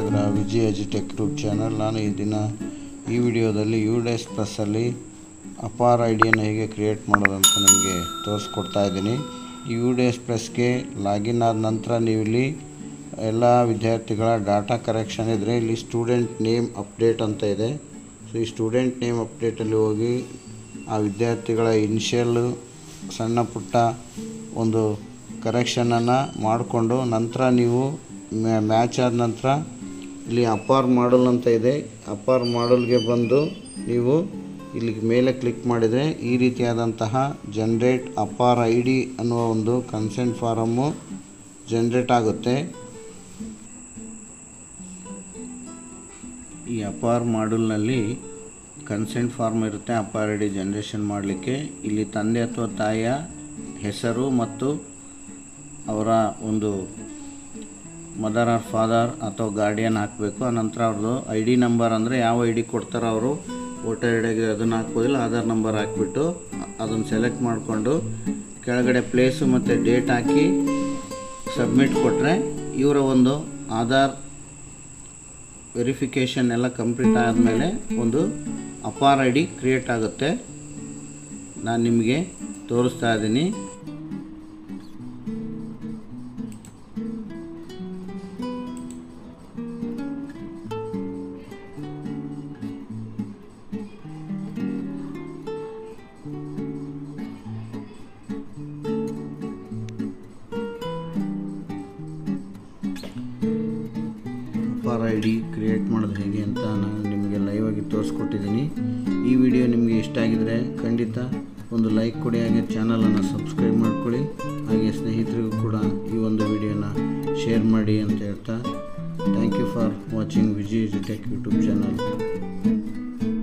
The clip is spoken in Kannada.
ಇವರ ವಿಜಯ್ ಎಜುಟೆಕ್ ಯೂಟ್ಯೂಬ್ ಚಾನಲ್. ನಾನು ಈ ವಿಡಿಯೋದಲ್ಲಿ UDS Plus ಅಲ್ಲಿ ಅಪಾರ್ ಐಡಿಯನ್ನು ಹೇಗೆ ಕ್ರಿಯೇಟ್ ಮಾಡೋದಂತ ನಿಮಗೆ ತೋರಿಸ್ಕೊಡ್ತಾ ಇದ್ದೀನಿ. ಈ UDS Plusಗೆ ಲಾಗಿನ್ ಆದ ನಂತರ ನೀವು ಇಲ್ಲಿ ಎಲ್ಲ ವಿದ್ಯಾರ್ಥಿಗಳ ಡಾಟಾ ಕರೆಕ್ಷನ್ ಇದ್ದರೆ ಇಲ್ಲಿ ಸ್ಟೂಡೆಂಟ್ ನೇಮ್ ಅಪ್ಡೇಟ್ ಅಂತ ಇದೆ. ಸೊ ಈ ಸ್ಟೂಡೆಂಟ್ ನೇಮ್ ಅಪ್ಡೇಟಲ್ಲಿ ಹೋಗಿ ಆ ವಿದ್ಯಾರ್ಥಿಗಳ ಇನಿಷಿಯಲ್ ಸಣ್ಣ ಪುಟ್ಟ ಒಂದು ಕರೆಕ್ಷನನ್ನು ಮಾಡಿಕೊಂಡು ನಂತರ ನೀವು ಮ್ಯಾಚ್ ಆದ ನಂತರ ಇಲ್ಲಿ ಅಪಾರ್ ಮಾಡಲ್ ಅಂತ ಇದೆ. ಅಪಾರ್ ಮಾಡಲ್ಗೆ ಬಂದು ನೀವು ಇಲ್ಲಿ ಮೇಲೆ ಕ್ಲಿಕ್ ಮಾಡಿದರೆ ಈ ರೀತಿಯಾದಂತಹ ಜನರೇಟ್ ಅಪಾರ್ ID ಅನ್ನುವ ಒಂದು ಕನ್ಸೆಂಟ್ ಫಾರಮ್ಮು ಜನರೇಟ್ ಆಗುತ್ತೆ. ಈ ಅಪಾರ್ ಮಾಡಲ್ನಲ್ಲಿ ಕನ್ಸೆಂಟ್ ಫಾರ್ಮ್ ಇರುತ್ತೆ ಅಪಾರ್ ID ಜನರೇಷನ್ ಮಾಡಲಿಕ್ಕೆ. ಇಲ್ಲಿ ತಂದೆ ಅಥವಾ ತಾಯಿಯ ಹೆಸರು ಮತ್ತು ಅವರ ಒಂದು ಮದರ್ ಆರ್ ಫಾದರ್ ಅಥವಾ ಗಾರ್ಡಿಯನ್ ಹಾಕಬೇಕು. ಆನಂತರ ಅವ್ರದ್ದು ID ನಂಬರ್ ಅಂದರೆ ಯಾವ ID ಕೊಡ್ತಾರೋ ಅವರು ವೋಟರ್ ಐಡಿಗೆ ಅದನ್ನು ಹಾಕ್ಬೋದಿಲ್ಲ, ಆಧಾರ್ ನಂಬರ್ ಹಾಕಿಬಿಟ್ಟು ಅದನ್ನು ಸೆಲೆಕ್ಟ್ ಮಾಡಿಕೊಂಡು ಕೆಳಗಡೆ ಪ್ಲೇಸು ಮತ್ತು ಡೇಟ್ ಹಾಕಿ ಸಬ್ಮಿಟ್ ಕೊಟ್ಟರೆ ಇವರ ಒಂದು ಆಧಾರ್ ವೆರಿಫಿಕೇಷನ್ ಎಲ್ಲ ಕಂಪ್ಲೀಟ್ ಆದಮೇಲೆ ಒಂದು ಅಪಾರ್ ID ಕ್ರಿಯೇಟ್ ಆಗುತ್ತೆ. ನಾನು ನಿಮಗೆ ತೋರಿಸ್ತಾ ಇದ್ದೀನಿ. ಅಪಾರ್ ID ಕ್ರಿಯೇಟ್ ಮಾಡೋದು ಹೇಗೆ ಅಂತ ನಾನು ನಿಮಗೆ ಲೈವ್ ಆಗಿ ತೋರಿಸ್ಕೊಟ್ಟಿದ್ದೀನಿ. ಈ ವಿಡಿಯೋ ನಿಮಗೆ ಇಷ್ಟ ಆಗಿದರೆ ಖಂಡಿತ ಒಂದು ಲೈಕ್ ಕೊಡಿ, ಹಾಗೆ ಚಾನಲನ್ನು ಸಬ್ಸ್ಕ್ರೈಬ್ ಮಾಡ್ಕೊಳ್ಳಿ, ಹಾಗೆ ಸ್ನೇಹಿತರಿಗೂ ಕೂಡ ಈ ಒಂದು ವಿಡಿಯೋನ ಶೇರ್ ಮಾಡಿ ಅಂತ ಹೇಳ್ತಾ thank you for watching Vijay ಎಜುಟೆಕ್ ಯೂಟ್ಯೂಬ್ ಚಾನಲ್.